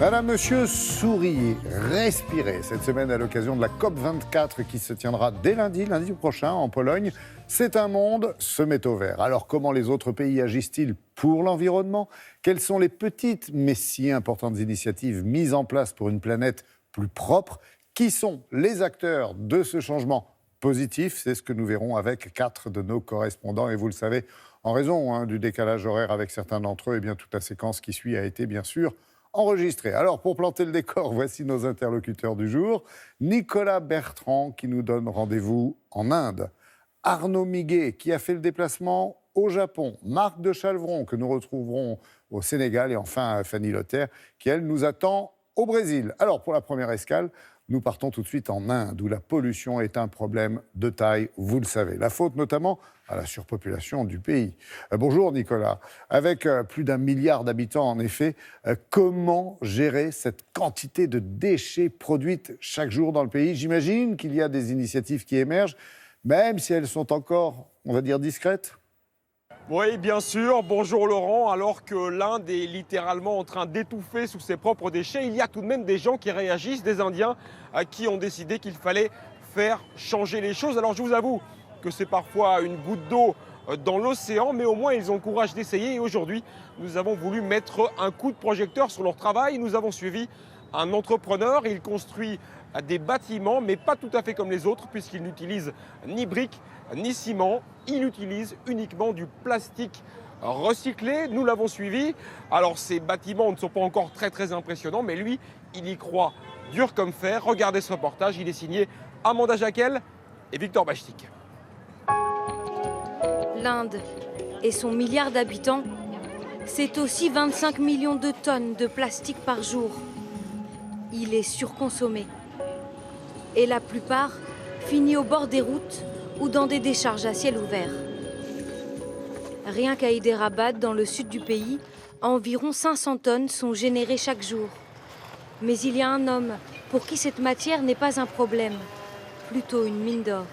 Madame, Monsieur, souriez, respirez. Cette semaine, à l'occasion de la COP24 qui se tiendra dès lundi prochain en Pologne, C'est un monde se met au vert. Alors comment les autres pays agissent-ils pour l'environnement ? Quelles sont les petites mais si importantes initiatives mises en place pour une planète plus propre ? Qui sont les acteurs de ce changement positif ? C'est ce que nous verrons avec 4 de nos correspondants. Et vous le savez, en raison du décalage horaire avec certains d'entre eux, eh bien, toute la séquence qui suit a été bien sûr enregistrée. Alors pour planter le décor, voici nos interlocuteurs du jour. Nicolas Bertrand qui nous donne rendez-vous en Inde. Arnaud Miguet qui a fait le déplacement au Japon. Marc de Chalvron que nous retrouverons au Sénégal. Et enfin Fanny Lothaire qui, elle, nous attend au Brésil. Alors pour la première escale, nous partons tout de suite en Inde, où la pollution est un problème de taille, vous le savez. La faute notamment à la surpopulation du pays. Bonjour Nicolas. Avec plus d'1 milliard d'habitants, en effet, comment gérer cette quantité de déchets produites chaque jour dans le pays ? J'imagine qu'il y a des initiatives qui émergent, même si elles sont encore, on va dire, discrètes. Oui, bien sûr. Bonjour Laurent. Alors que l'Inde est littéralement en train d'étouffer sous ses propres déchets, il y a tout de même des gens qui réagissent, des Indiens qui ont décidé qu'il fallait faire changer les choses. Alors je vous avoue que c'est parfois une goutte d'eau dans l'océan, mais au moins ils ont le courage d'essayer. Et aujourd'hui, nous avons voulu mettre un coup de projecteur sur leur travail. Nous avons suivi un entrepreneur. Il construit des bâtiments, mais pas tout à fait comme les autres, puisqu'il n'utilise ni briques, ni ciment. Il utilise uniquement du plastique recyclé. Nous l'avons suivi. Alors ces bâtiments ne sont pas encore très impressionnants, mais lui, il y croit dur comme fer. Regardez ce reportage, il est signé Amanda Jacquel et Victor Bachtik. L'Inde et son milliard d'habitants, c'est aussi 25 millions de tonnes de plastique par jour. Il est surconsommé. Et la plupart finit au bord des routes ou dans des décharges à ciel ouvert. Rien qu'à Hyderabad, dans le sud du pays, environ 500 tonnes sont générées chaque jour. Mais il y a un homme pour qui cette matière n'est pas un problème, plutôt une mine d'or.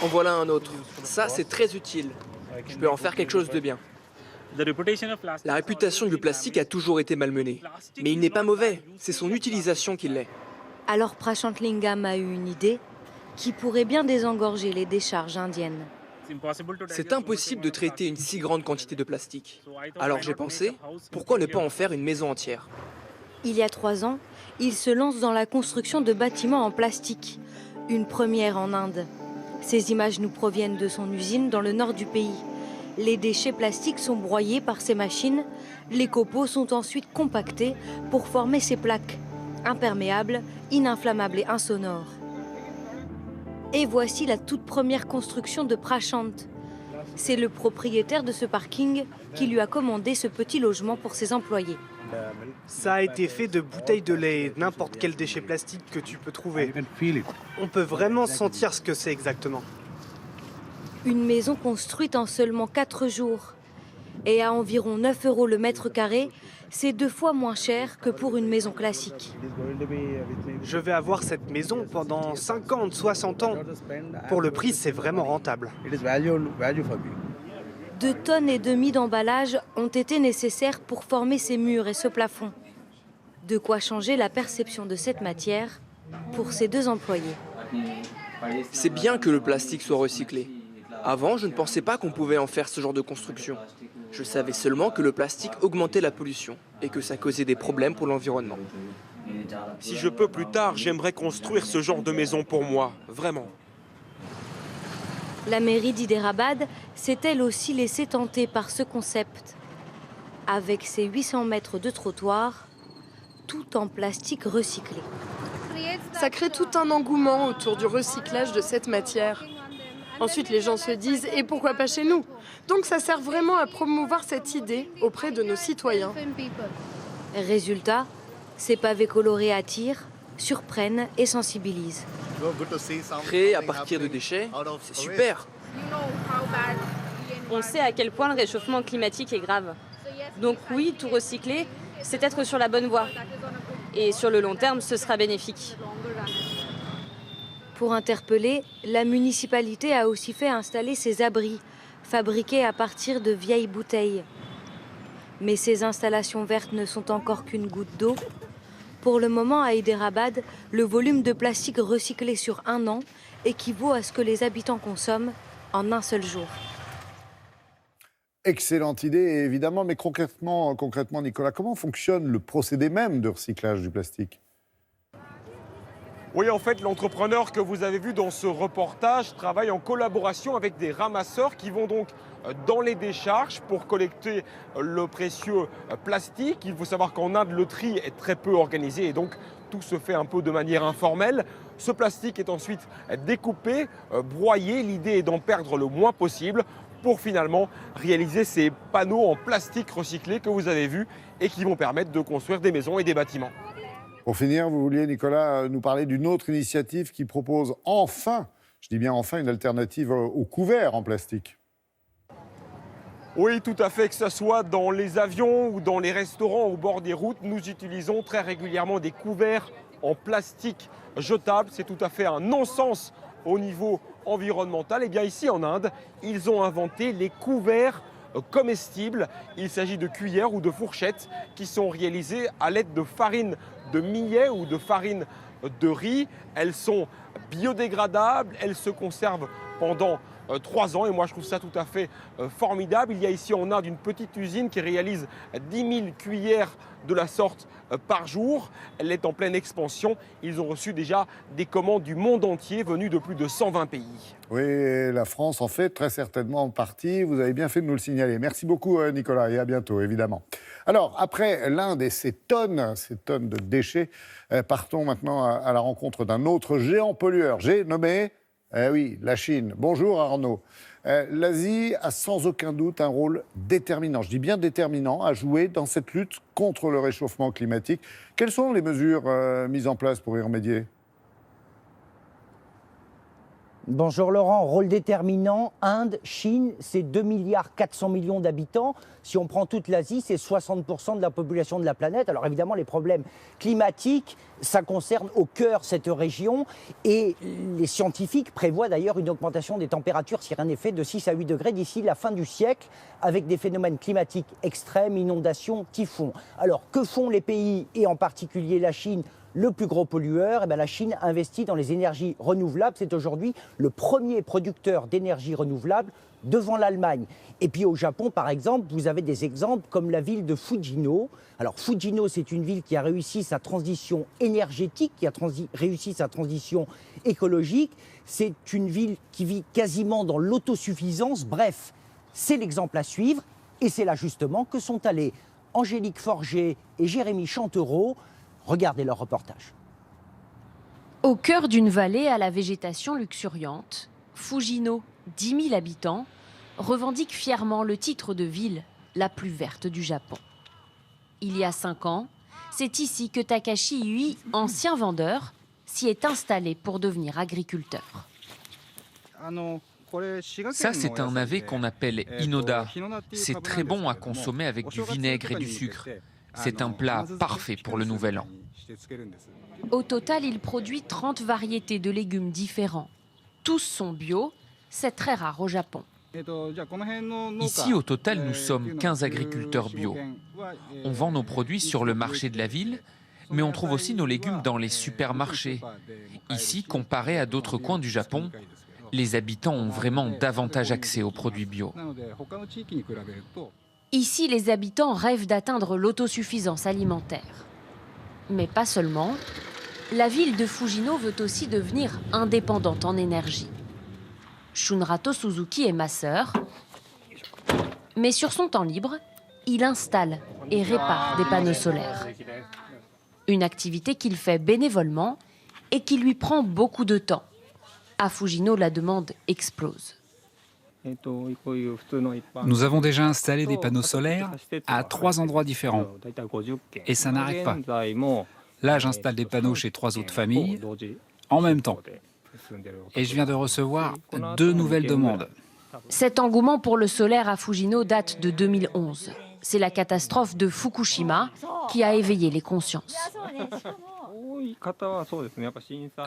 En voilà un autre. Ça, c'est très utile. Je peux en faire quelque chose de bien. La réputation du plastique a toujours été malmenée. Mais il n'est pas mauvais, c'est son utilisation qui l'est. Alors Prashant Lingam a eu une idée qui pourrait bien désengorger les décharges indiennes. C'est impossible de traiter une si grande quantité de plastique. Alors j'ai pensé, pourquoi ne pas en faire une maison entière ? Il y a 3 ans, il se lance dans la construction de bâtiments en plastique, une première en Inde. Ces images nous proviennent de son usine dans le nord du pays. Les déchets plastiques sont broyés par ces machines. Les copeaux sont ensuite compactés pour former ces plaques, imperméables, ininflammables et insonores. Et voici la toute première construction de Prashant. C'est le propriétaire de ce parking qui lui a commandé ce petit logement pour ses employés. Ça a été fait de bouteilles de lait et n'importe quel déchet plastique que tu peux trouver. On peut vraiment sentir ce que c'est exactement. Une maison construite en seulement 4 jours. Et à environ 9 € le mètre carré, c'est 2 fois moins cher que pour une maison classique. Je vais avoir cette maison pendant 50, 60 ans. Pour le prix, c'est vraiment rentable. 2 tonnes et demie d'emballage ont été nécessaires pour former ces murs et ce plafond. De quoi changer la perception de cette matière pour ces 2 employés. C'est bien que le plastique soit recyclé. Avant, je ne pensais pas qu'on pouvait en faire ce genre de construction. Je savais seulement que le plastique augmentait la pollution et que ça causait des problèmes pour l'environnement. Si je peux plus tard, j'aimerais construire ce genre de maison pour moi, vraiment. La mairie d'Hyderabad s'est elle aussi laissée tenter par ce concept. Avec ses 800 mètres de trottoir, tout en plastique recyclé. Ça crée tout un engouement autour du recyclage de cette matière. Ensuite, les gens se disent « et pourquoi pas chez nous ?» Donc ça sert vraiment à promouvoir cette idée auprès de nos citoyens. Résultat, ces pavés colorés attirent, surprennent et sensibilisent. Créer à partir de déchets, c'est super. On sait à quel point le réchauffement climatique est grave. Donc oui, tout recycler, c'est être sur la bonne voie. Et sur le long terme, ce sera bénéfique. Pour interpeller, la municipalité a aussi fait installer ces abris, fabriqués à partir de vieilles bouteilles. Mais ces installations vertes ne sont encore qu'une goutte d'eau. Pour le moment, à Hyderabad, le volume de plastique recyclé sur un an équivaut à ce que les habitants consomment en un seul jour. Excellente idée, évidemment, mais concrètement, Nicolas, comment fonctionne le procédé même de recyclage du plastique ? Oui, en fait, l'entrepreneur que vous avez vu dans ce reportage travaille en collaboration avec des ramasseurs qui vont donc dans les décharges pour collecter le précieux plastique. Il faut savoir qu'en Inde, le tri est très peu organisé et donc tout se fait un peu de manière informelle. Ce plastique est ensuite découpé, broyé. L'idée est d'en perdre le moins possible pour finalement réaliser ces panneaux en plastique recyclé que vous avez vus et qui vont permettre de construire des maisons et des bâtiments. Pour finir, vous vouliez, Nicolas, nous parler d'une autre initiative qui propose enfin, je dis bien enfin, une alternative aux couverts en plastique. Oui, tout à fait, que ce soit dans les avions ou dans les restaurants au bord des routes, nous utilisons très régulièrement des couverts en plastique jetable. C'est tout à fait un non-sens au niveau environnemental. Et bien ici en Inde, ils ont inventé les couverts comestibles. Il s'agit de cuillères ou de fourchettes qui sont réalisées à l'aide de farine de millet ou de farine de riz. Elles sont biodégradables, elles se conservent pendant 3 ans et moi je trouve ça tout à fait formidable. Il y a ici en Inde une petite usine qui réalise 10 000 cuillères de la sorte par jour. Elle est en pleine expansion. Ils ont reçu déjà des commandes du monde entier venues de plus de 120 pays. Oui, la France en fait très certainement en partie. Vous avez bien fait de nous le signaler. Merci beaucoup Nicolas et à bientôt évidemment. Alors après l'Inde et ces tonnes de déchets, partons maintenant à la rencontre d'un autre géant pollueur. J'ai nommé... oui, la Chine. Bonjour Arnaud. L'Asie a sans aucun doute un rôle déterminant, je dis bien déterminant, à jouer dans cette lutte contre le réchauffement climatique. Quelles sont les mesures mises en place pour y remédier ? Bonjour Laurent, rôle déterminant, Inde, Chine, c'est 2,4 milliards d'habitants. Si on prend toute l'Asie, c'est 60% de la population de la planète. Alors évidemment, les problèmes climatiques, ça concerne au cœur cette région. Et les scientifiques prévoient d'ailleurs une augmentation des températures, si rien n'est fait, de 6 à 8 degrés d'ici la fin du siècle, avec des phénomènes climatiques extrêmes, inondations, typhons. Alors que font les pays, et en particulier la Chine, le plus gros pollueur? Eh bien, la Chine investit dans les énergies renouvelables. C'est aujourd'hui le premier producteur d'énergie renouvelable devant l'Allemagne. Et puis au Japon, par exemple, vous avez des exemples comme la ville de Fujino. Alors Fujino, c'est une ville qui a réussi sa transition énergétique, qui a réussi sa transition écologique. C'est une ville qui vit quasiment dans l'autosuffisance. Bref, c'est l'exemple à suivre. Et c'est là justement que sont allés Angélique Forget et Jérémy Chantereau. Regardez leur reportage. Au cœur d'une vallée à la végétation luxuriante, Fujino, 10 000 habitants, revendique fièrement le titre de ville la plus verte du Japon. Il y a 5 ans, c'est ici que Takashi Ui, ancien vendeur, s'y est installé pour devenir agriculteur. Ça, c'est un navet qu'on appelle Inoda. C'est très bon à consommer avec du vinaigre et du sucre. C'est un plat parfait pour le Nouvel An. Au total, il produit 30 variétés de légumes différents. Tous sont bio, c'est très rare au Japon. Ici, au total, nous sommes 15 agriculteurs bio. On vend nos produits sur le marché de la ville, mais on trouve aussi nos légumes dans les supermarchés. Ici, comparé à d'autres coins du Japon, les habitants ont vraiment davantage accès aux produits bio. Ici, les habitants rêvent d'atteindre l'autosuffisance alimentaire. Mais pas seulement. La ville de Fujino veut aussi devenir indépendante en énergie. Shunrato Suzuki est masseur. Mais sur son temps libre, il installe et répare des panneaux solaires. Une activité qu'il fait bénévolement et qui lui prend beaucoup de temps. À Fujino, la demande explose. Nous avons déjà installé des panneaux solaires à 3 endroits différents. Et ça n'arrête pas. Là, j'installe des panneaux chez 3 autres familles en même temps. Et je viens de recevoir 2 nouvelles demandes. Cet engouement pour le solaire à Fujino date de 2011. C'est la catastrophe de Fukushima qui a éveillé les consciences.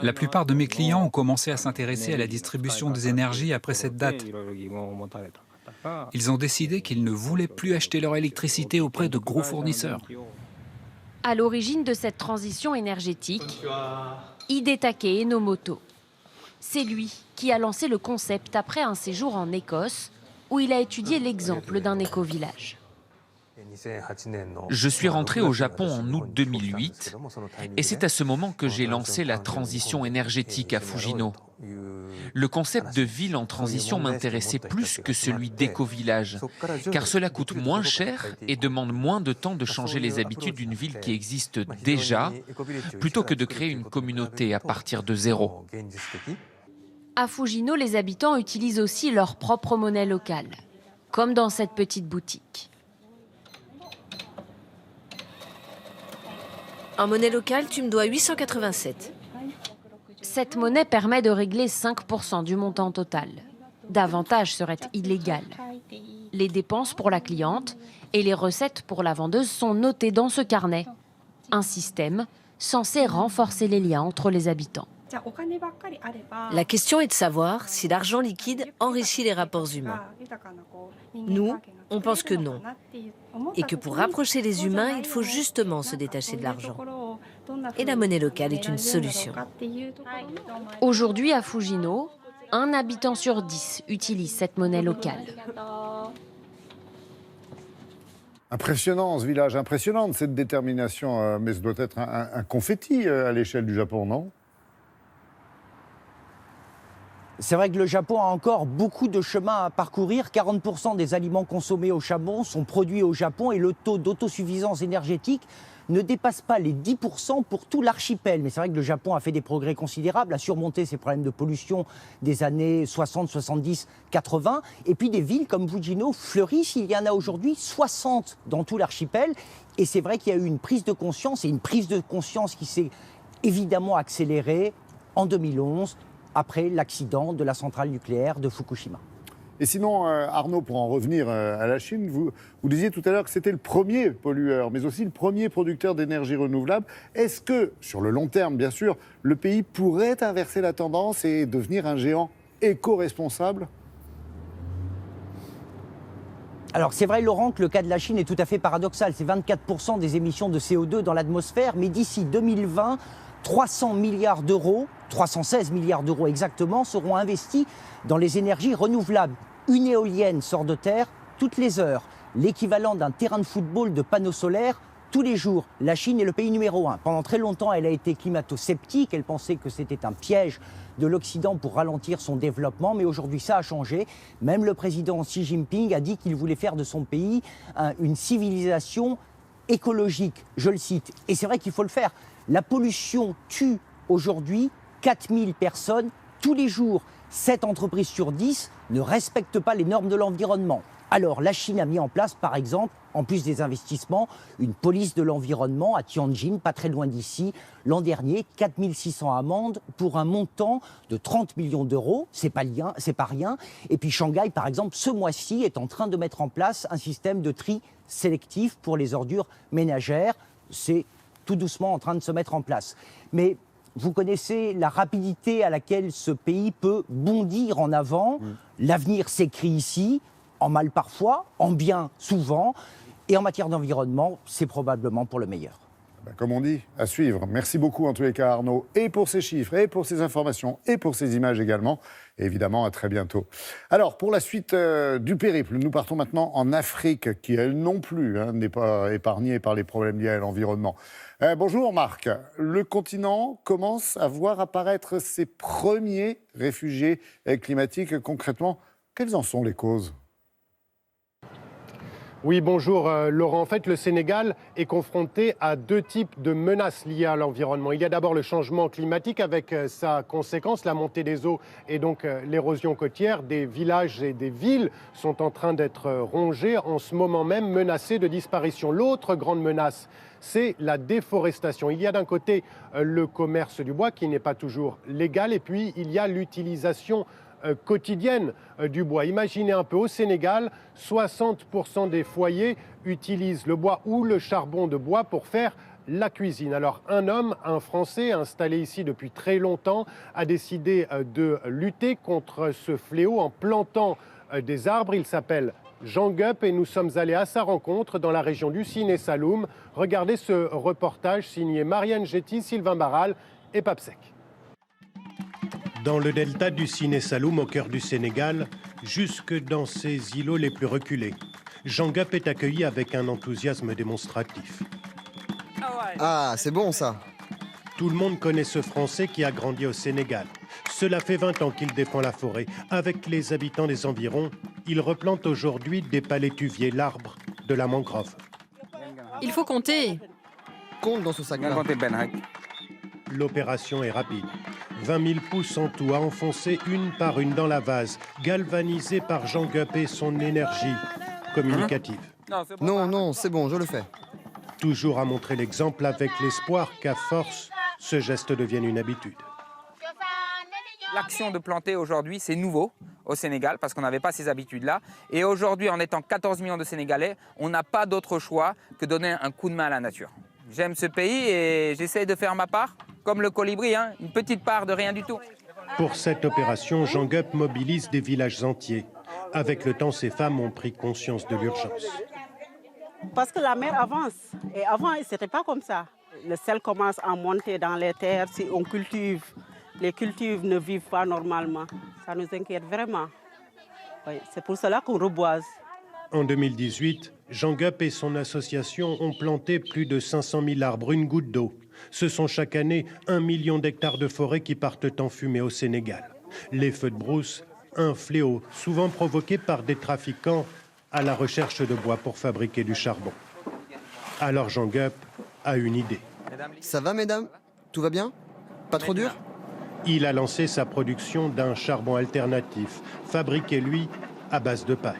La plupart de mes clients ont commencé à s'intéresser à la distribution des énergies après cette date. Ils ont décidé qu'ils ne voulaient plus acheter leur électricité auprès de gros fournisseurs. À l'origine de cette transition énergétique, Hidetake Enomoto. C'est lui qui a lancé le concept après un séjour en Écosse, où il a étudié l'exemple d'un éco-village. Je suis rentré au Japon en août 2008 et c'est à ce moment que j'ai lancé la transition énergétique à Fujino. Le concept de ville en transition m'intéressait plus que celui d'éco-village, car cela coûte moins cher et demande moins de temps de changer les habitudes d'une ville qui existe déjà, plutôt que de créer une communauté à partir de zéro. À Fujino, les habitants utilisent aussi leur propre monnaie locale, comme dans cette petite boutique. En monnaie locale, tu me dois 887. Cette monnaie permet de régler 5% du montant total. Davantage serait illégal. Les dépenses pour la cliente et les recettes pour la vendeuse sont notées dans ce carnet. Un système censé renforcer les liens entre les habitants. La question est de savoir si l'argent liquide enrichit les rapports humains. Nous, on pense que non. Et que pour rapprocher les humains, il faut justement se détacher de l'argent. Et la monnaie locale est une solution. Aujourd'hui, à Fujino, 1 habitant sur 10 utilise cette monnaie locale. Impressionnant ce village, impressionnante cette détermination, mais ce doit être un confetti à l'échelle du Japon, non ? C'est vrai que le Japon a encore beaucoup de chemin à parcourir. 40% des aliments consommés au Japon sont produits au Japon et le taux d'autosuffisance énergétique ne dépasse pas les 10% pour tout l'archipel. Mais c'est vrai que le Japon a fait des progrès considérables, a surmonté ses problèmes de pollution des années 60, 70, 80. Et puis des villes comme Fujino fleurissent. Il y en a aujourd'hui 60 dans tout l'archipel. Et c'est vrai qu'il y a eu une prise de conscience, et une prise de conscience qui s'est évidemment accélérée en 2011, après l'accident de la centrale nucléaire de Fukushima. Et sinon, Arnaud, pour en revenir à la Chine, vous disiez tout à l'heure que c'était le premier pollueur, mais aussi le premier producteur d'énergie renouvelable. Est-ce que, sur le long terme, bien sûr, le pays pourrait inverser la tendance et devenir un géant éco-responsable ? Alors c'est vrai, Laurent, que le cas de la Chine est tout à fait paradoxal. C'est 24% des émissions de CO2 dans l'atmosphère, mais d'ici 2020, 300 milliards d'euros, 316 milliards d'euros exactement, seront investis dans les énergies renouvelables. Une éolienne sort de terre toutes les heures, l'équivalent d'un terrain de football de panneaux solaires tous les jours. La Chine est le pays numéro 1. Pendant très longtemps, elle a été climato-sceptique, elle pensait que c'était un piège de l'Occident pour ralentir son développement, mais aujourd'hui ça a changé. Même le président Xi Jinping a dit qu'il voulait faire de son pays une civilisation écologique, je le cite. Et c'est vrai qu'il faut le faire. La pollution tue aujourd'hui 4000 personnes tous les jours. 7 entreprises sur 10 ne respectent pas les normes de l'environnement. Alors la Chine a mis en place, par exemple, en plus des investissements, une police de l'environnement à Tianjin, pas très loin d'ici. L'an dernier, 4600 amendes pour un montant de 30 millions d'euros. C'est pas rien. Et puis Shanghai, par exemple, ce mois-ci, est en train de mettre en place un système de tri sélectif pour les ordures ménagères. C'est tout doucement en train de se mettre en place. Mais vous connaissez la rapidité à laquelle ce pays peut bondir en avant. L'avenir s'écrit ici, en mal parfois, en bien souvent. Et en matière d'environnement, c'est probablement pour le meilleur. Comme on dit, à suivre. Merci beaucoup en tous les cas Arnaud, et pour ces chiffres, et pour ces informations, et pour ces images également. Et évidemment, à très bientôt. Alors, pour la suite du périple, nous partons maintenant en Afrique, qui elle non plus n'est pas épargnée par les problèmes liés à l'environnement. Bonjour Marc. Le continent commence à voir apparaître ses premiers réfugiés climatiques. Concrètement, quelles en sont les causes ? Oui, bonjour Laurent. En fait, le Sénégal est confronté à 2 types de menaces liées à l'environnement. Il y a d'abord le changement climatique avec sa conséquence, la montée des eaux et donc l'érosion côtière. Des villages et des villes sont en train d'être rongés, en ce moment même menacés de disparition. L'autre grande menace, c'est la déforestation. Il y a d'un côté le commerce du bois qui n'est pas toujours légal et puis il y a l'utilisation quotidienne du bois. Imaginez un peu, au Sénégal, 60% des foyers utilisent le bois ou le charbon de bois pour faire la cuisine. Alors un homme, un Français installé ici depuis très longtemps, a décidé de lutter contre ce fléau en plantant des arbres. Il s'appelle Jean Guep et nous sommes allés à sa rencontre dans la région du Sine Saloum. Regardez ce reportage signé Marianne Getty, Sylvain Barral et Papsec. Dans le delta du Sine Saloum, au cœur du Sénégal, jusque dans ses îlots les plus reculés, Jean Guep est accueilli avec un enthousiasme démonstratif. Ah, c'est bon ça. Tout le monde connaît ce Français qui a grandi au Sénégal. Cela fait 20 ans qu'il défend la forêt. Avec les habitants des environs, il replante aujourd'hui des palétuviers, l'arbre de la mangrove. Il faut compter. Compte dans ce sac-là. L'opération est rapide. 20 000 pousses en tout à enfoncer une par une dans la vase, galvanisée par Jean Guep et son énergie communicative. Non, c'est bon, je le fais. Toujours à montrer l'exemple avec l'espoir qu'à force, ce geste devienne une habitude. L'action de planter aujourd'hui, c'est nouveau au Sénégal parce qu'on n'avait pas ces habitudes-là. Et aujourd'hui, en étant 14 millions de Sénégalais, on n'a pas d'autre choix que donner un coup de main à la nature. J'aime ce pays et j'essaie de faire ma part, comme le colibri, une petite part de rien du tout. Pour cette opération, Jean Guep mobilise des villages entiers. Avec le temps, ces femmes ont pris conscience de l'urgence. Parce que la mer avance. Et avant, ce n'était pas comme ça. Le sel commence à monter dans les terres. Si on cultive, les cultures ne vivent pas normalement. Ça nous inquiète vraiment. Oui, c'est pour cela qu'on reboise. En 2018, Jean Guep et son association ont planté plus de 500 000 arbres, une goutte d'eau. Ce sont chaque année 1 million d'hectares de forêt qui partent en fumée au Sénégal. Les feux de brousse, un fléau, souvent provoqué par des trafiquants à la recherche de bois pour fabriquer du charbon. Alors Jean Guep a une idée. Ça va, mesdames? Tout va bien? Pas trop dur? Il a lancé sa production d'un charbon alternatif, fabriqué, lui, à base de paille.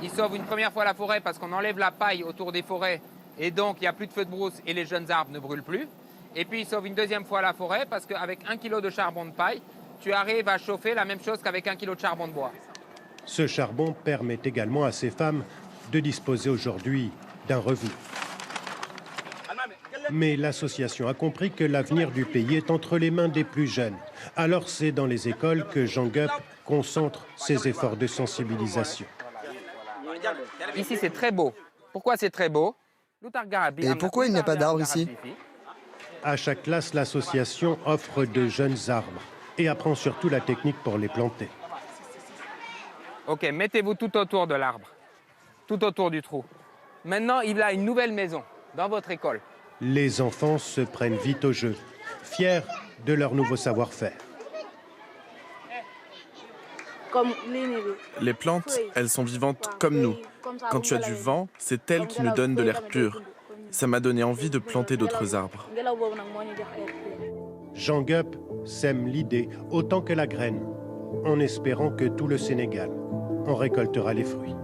Il sauve une première fois la forêt parce qu'on enlève la paille autour des forêts et donc il n'y a plus de feux de brousse et les jeunes arbres ne brûlent plus. Et puis il sauve une deuxième fois la forêt parce qu'avec 1 kilo de charbon de paille, tu arrives à chauffer la même chose qu'avec 1 kilo de charbon de bois. Ce charbon permet également à ces femmes de disposer aujourd'hui d'un revenu. Mais l'association a compris que l'avenir du pays est entre les mains des plus jeunes. Alors c'est dans les écoles que Jean Guep concentre ses efforts de sensibilisation. Ici c'est très beau. Pourquoi c'est très beau? Et pourquoi il n'y a pas d'arbres ici? À chaque classe, l'association offre de jeunes arbres et apprend surtout la technique pour les planter. Ok, mettez-vous tout autour de l'arbre, tout autour du trou. Maintenant, il a une nouvelle maison dans votre école. Les enfants se prennent vite au jeu, fiers de leur nouveau savoir-faire. Les plantes, elles sont vivantes comme nous. Quand tu as du vent, c'est elles qui nous donnent de l'air pur. Ça m'a donné envie de planter d'autres arbres. Jean Guep sème l'idée autant que la graine, en espérant que tout le Sénégal en récoltera les fruits.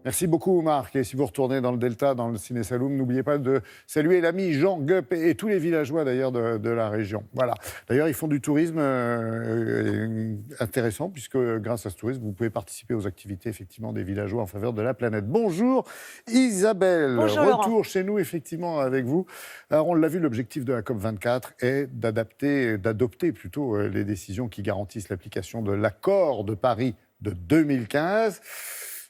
Merci beaucoup, Marc. Et si vous retournez dans le Delta, dans le Sine Saloum, n'oubliez pas de saluer l'ami Jean Guep et tous les villageois d'ailleurs de la région. Voilà. D'ailleurs, ils font du tourisme intéressant, puisque grâce à ce tourisme, vous pouvez participer aux activités effectivement des villageois en faveur de la planète. Bonjour Isabelle. Bonjour, retour Laurent. chez nous effectivement avec vous. Alors, on l'a vu, l'objectif de la COP24 est d'adopter plutôt les décisions qui garantissent l'application de l'accord de Paris de 2015.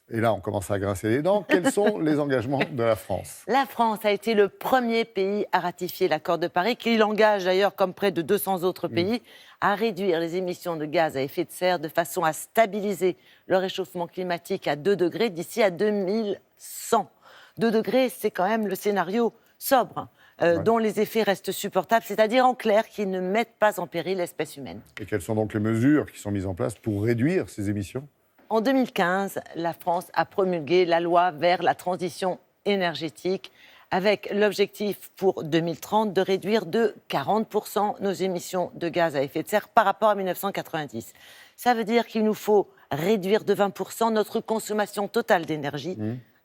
Et là, on commence à grincer les dents. Quels sont les engagements de la France? La France a été le premier pays à ratifier l'accord de Paris, qui l'engage d'ailleurs, comme près de 200 autres pays, à réduire les émissions de gaz à effet de serre de façon à stabiliser le réchauffement climatique à 2 degrés d'ici à 2100. 2 degrés, c'est quand même le scénario sobre, dont les effets restent supportables, c'est-à-dire en clair, qui ne mettent pas en péril l'espèce humaine. Et quelles sont donc les mesures qui sont mises en place pour réduire ces émissions? En 2015, la France a promulgué la loi vers la transition énergétique avec l'objectif pour 2030 de réduire de 40% nos émissions de gaz à effet de serre par rapport à 1990. Ça veut dire qu'il nous faut réduire de 20% notre consommation totale d'énergie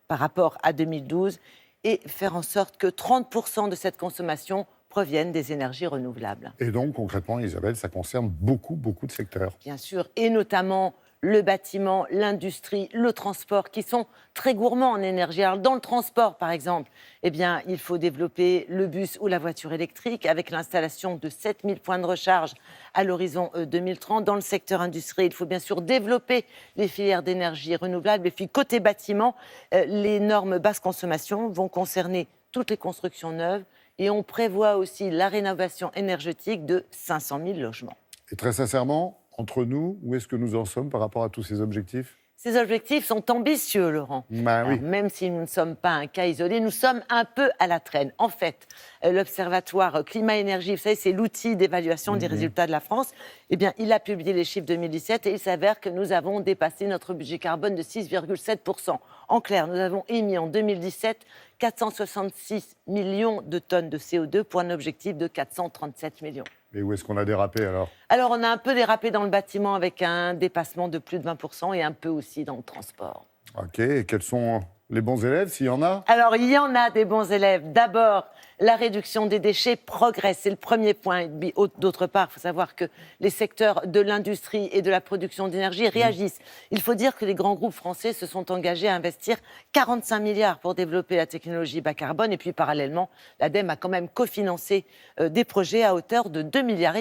par rapport à 2012 et faire en sorte que 30% de cette consommation proviennent des énergies renouvelables. Et donc, concrètement, Isabelle, ça concerne beaucoup de secteurs. Bien sûr, et notamment le bâtiment, l'industrie, le transport, qui sont très gourmands en énergie. Alors, dans le transport, par exemple, eh bien, il faut développer le bus ou la voiture électrique avec l'installation de 7000 points de recharge à l'horizon 2030. Dans le secteur industriel, il faut bien sûr développer les filières d'énergie renouvelable. Et puis, côté bâtiment, les normes basse consommation vont concerner toutes les constructions neuves et on prévoit aussi la rénovation énergétique de 500 000 logements. Et très sincèrement, entre nous, où est-ce que nous en sommes par rapport à tous ces objectifs ? Ces objectifs sont ambitieux, Laurent. Oui. Même si nous ne sommes pas un cas isolé, nous sommes un peu à la traîne. En fait, l'Observatoire Climat-Énergie, vous savez, c'est l'outil d'évaluation des résultats de la France. Eh bien, il a publié les chiffres 2017 et il s'avère que nous avons dépassé notre budget carbone de 6,7%. En clair, nous avons émis en 2017 466 millions de tonnes de CO2 pour un objectif de 437 millions. Et où est-ce qu'on a dérapé alors ? Alors, on a un peu dérapé dans le bâtiment avec un dépassement de plus de 20% et un peu aussi dans le transport. Ok, et quels sont les bons élèves, s'il y en a ? Alors, il y en a des bons élèves. D'abord, la réduction des déchets progresse, c'est le premier point. D'autre part, il faut savoir que les secteurs de l'industrie et de la production d'énergie réagissent. Il faut dire que les grands groupes français se sont engagés à investir 45 milliards pour développer la technologie bas carbone. Et puis, parallèlement, l'ADEME a quand même cofinancé des projets à hauteur de 2,5 milliards.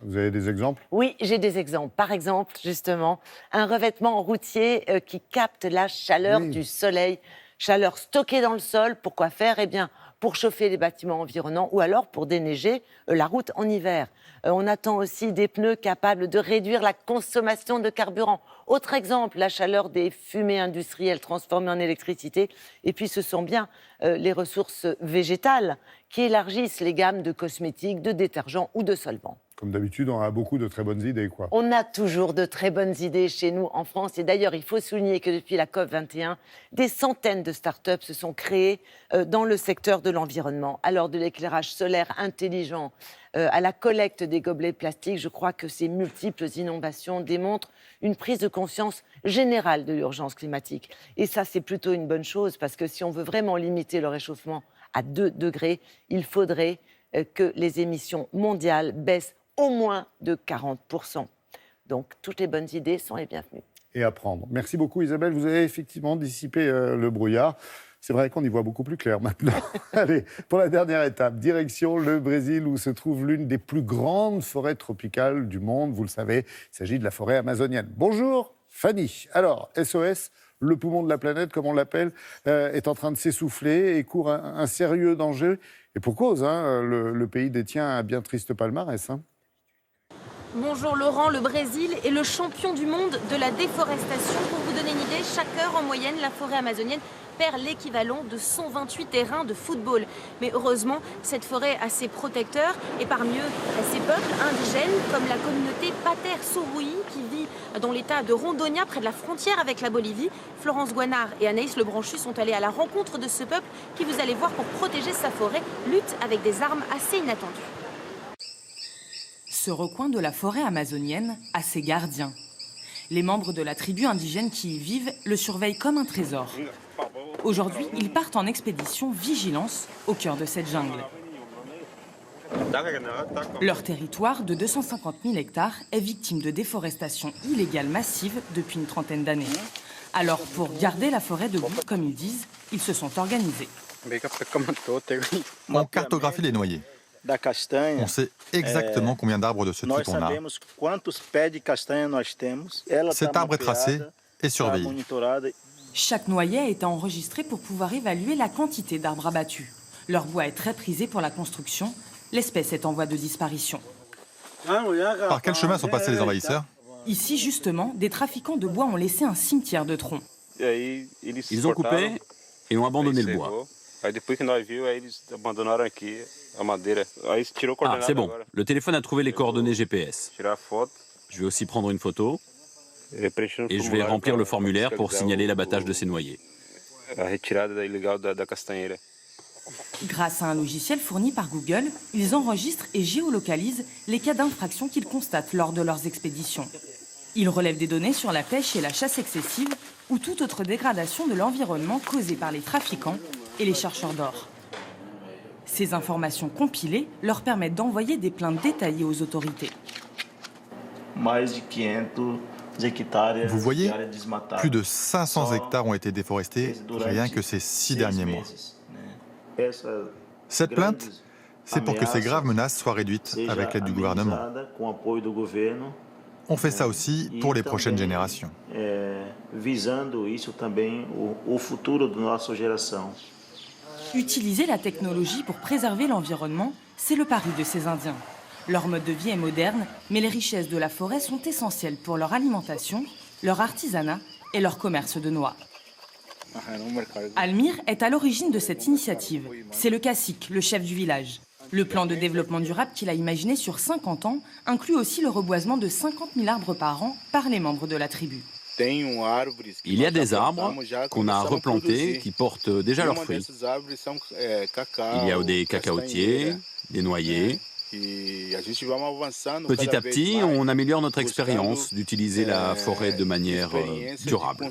Vous avez des exemples ? Oui, j'ai des exemples. Par exemple, justement, un revêtement routier qui capte la chaleur du soleil, chaleur stockée dans le sol. Pourquoi faire ? Eh bien, pour chauffer les bâtiments environnants ou alors pour déneiger la route en hiver. On attend aussi des pneus capables de réduire la consommation de carburant. Autre exemple, la chaleur des fumées industrielles transformées en électricité. Et puis, ce sont bien les ressources végétales qui élargissent les gammes de cosmétiques, de détergents ou de solvants. Comme d'habitude, on a beaucoup de très bonnes idées, quoi. On a toujours de très bonnes idées chez nous en France. Et d'ailleurs, il faut souligner que depuis la COP21, des centaines de start-up se sont créées dans le secteur de l'environnement. Alors, de l'éclairage solaire intelligent à la collecte des gobelets plastiques, je crois que ces multiples innovations démontrent une prise de conscience générale de l'urgence climatique. Et ça, c'est plutôt une bonne chose, parce que si on veut vraiment limiter le réchauffement à 2 degrés, il faudrait que les émissions mondiales baissent au moins de 40%. Donc, toutes les bonnes idées sont les bienvenues. Et à prendre. Merci beaucoup, Isabelle. Vous avez effectivement dissipé le brouillard. C'est vrai qu'on y voit beaucoup plus clair maintenant. Allez, pour la dernière étape, direction le Brésil, où se trouve l'une des plus grandes forêts tropicales du monde. Vous le savez, il s'agit de la forêt amazonienne. Bonjour, Fanny. Alors, SOS, le poumon de la planète, comme on l'appelle, est en train de s'essouffler et court un sérieux danger. Et pour cause, le pays détient un bien triste palmarès. Bonjour Laurent, le Brésil est le champion du monde de la déforestation. Pour vous donner une idée, chaque heure en moyenne, la forêt amazonienne perd l'équivalent de 128 terrains de football. Mais heureusement, cette forêt a ses protecteurs et parmi eux, ces peuples indigènes comme la communauté Pater Sorui qui vit dans l'état de Rondônia près de la frontière avec la Bolivie. Florence Guanard et Anaïs Lebranchu sont allées à la rencontre de ce peuple qui, vous allez voir, pour protéger sa forêt, lutte avec des armes assez inattendues. Ce recoin de la forêt amazonienne a ses gardiens. Les membres de la tribu indigène qui y vivent le surveillent comme un trésor. Aujourd'hui, ils partent en expédition vigilance au cœur de cette jungle. Leur territoire de 250 000 hectares est victime de déforestation illégale massive depuis une trentaine d'années. Alors, pour garder la forêt debout, comme ils disent, ils se sont organisés. On cartographie les noyers. On sait exactement combien d'arbres de ce type on a. Cet arbre est tracé et surveillé. Chaque noyer a été enregistré pour pouvoir évaluer la quantité d'arbres abattus. Leur bois est très prisé pour la construction. L'espèce est en voie de disparition. Par quel chemin sont passés les envahisseurs? Ici, justement, des trafiquants de bois ont laissé un cimetière de troncs. Ils ont coupé et ont abandonné le bois. Ah, c'est bon. Le téléphone a trouvé les coordonnées GPS. Je vais aussi prendre une photo et je vais remplir le formulaire pour signaler l'abattage de ces noyers. Grâce à un logiciel fourni par Google, ils enregistrent et géolocalisent les cas d'infraction qu'ils constatent lors de leurs expéditions. Ils relèvent des données sur la pêche et la chasse excessive ou toute autre dégradation de l'environnement causée par les trafiquants et les chercheurs d'or. Ces informations compilées leur permettent d'envoyer des plaintes détaillées aux autorités. Vous voyez, plus de 500 hectares ont été déforestés rien que ces 6 derniers mois. Cette plainte, c'est pour que ces graves menaces soient réduites avec l'aide du gouvernement. On fait ça aussi pour les prochaines générations. Utiliser la technologie pour préserver l'environnement, c'est le pari de ces Indiens. Leur mode de vie est moderne, mais les richesses de la forêt sont essentielles pour leur alimentation, leur artisanat et leur commerce de noix. Almir est à l'origine de cette initiative. C'est le cacique, le chef du village. Le plan de développement durable qu'il a imaginé sur 50 ans inclut aussi le reboisement de 50 000 arbres par an par les membres de la tribu. Il y a des arbres qu'on a replantés qui portent déjà leurs fruits. Il y a des cacaotiers, des noyers. Petit à petit, on améliore notre expérience d'utiliser la forêt de manière durable.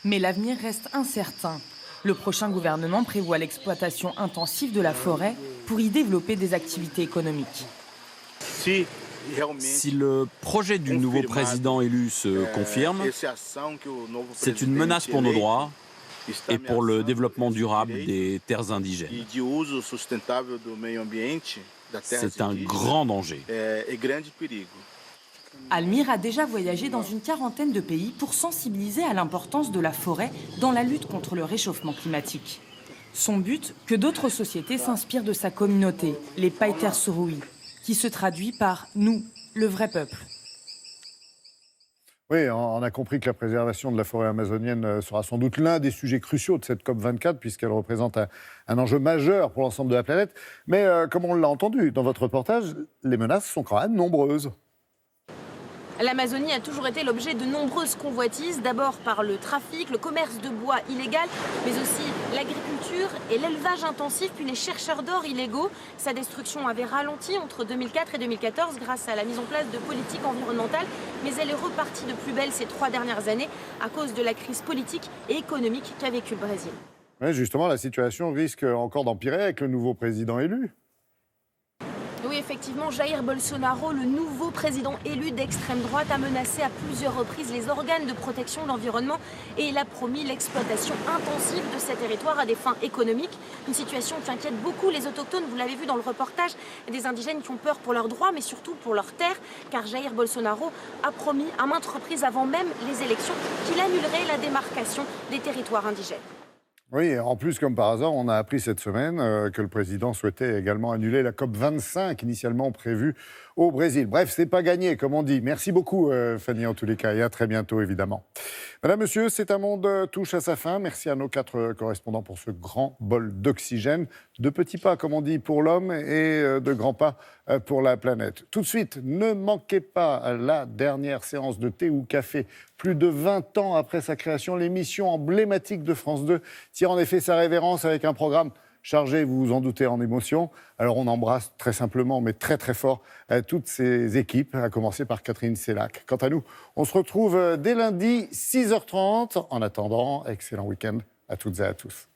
Mais l'avenir reste incertain. Le prochain gouvernement prévoit l'exploitation intensive de la forêt pour y développer des activités économiques. Si le projet du nouveau président élu se confirme, c'est une menace pour nos droits et pour le développement durable des terres indigènes. C'est un grand danger. Almir a déjà voyagé dans une quarantaine de pays pour sensibiliser à l'importance de la forêt dans la lutte contre le réchauffement climatique. Son but, que d'autres sociétés s'inspirent de sa communauté, les Paiter Surui, qui se traduit par « nous, le vrai peuple ». Oui, on a compris que la préservation de la forêt amazonienne sera sans doute l'un des sujets cruciaux de cette COP24, puisqu'elle représente un enjeu majeur pour l'ensemble de la planète. Mais comme on l'a entendu dans votre reportage, les menaces sont quand même nombreuses. L'Amazonie a toujours été l'objet de nombreuses convoitises, d'abord par le trafic, le commerce de bois illégal, mais aussi l'agriculture et l'élevage intensif, puis les chercheurs d'or illégaux. Sa destruction avait ralenti entre 2004 et 2014 grâce à la mise en place de politiques environnementales, mais elle est repartie de plus belle ces 3 dernières années à cause de la crise politique et économique qu'a vécu le Brésil. Oui, justement, la situation risque encore d'empirer avec le nouveau président élu. Oui, effectivement, Jair Bolsonaro, le nouveau président élu d'extrême droite, a menacé à plusieurs reprises les organes de protection de l'environnement et il a promis l'exploitation intensive de ces territoires à des fins économiques. Une situation qui inquiète beaucoup les autochtones, vous l'avez vu dans le reportage, des indigènes qui ont peur pour leurs droits, mais surtout pour leurs terres, car Jair Bolsonaro a promis à maintes reprises avant même les élections qu'il annulerait la démarcation des territoires indigènes. Oui, en plus, comme par hasard, on a appris cette semaine que le président souhaitait également annuler la COP25, initialement prévue au Brésil. Bref, c'est pas gagné, comme on dit. Merci beaucoup, Fanny, en tous les cas, et à très bientôt, évidemment. Madame, monsieur, C'est un monde touche à sa fin. Merci à nos 4 correspondants pour ce grand bol d'oxygène. De petits pas, comme on dit, pour l'homme et de grands pas pour la planète. Tout de suite, ne manquez pas la dernière séance de thé ou café. Plus de 20 ans après sa création, l'émission emblématique de France 2 tire en effet sa révérence avec un programme chargé, vous vous en doutez, en émotion. Alors on embrasse très simplement, mais très très fort, toutes ces équipes, à commencer par Catherine Sellac. Quant à nous, on se retrouve dès lundi, 6h30. En attendant, excellent week-end à toutes et à tous.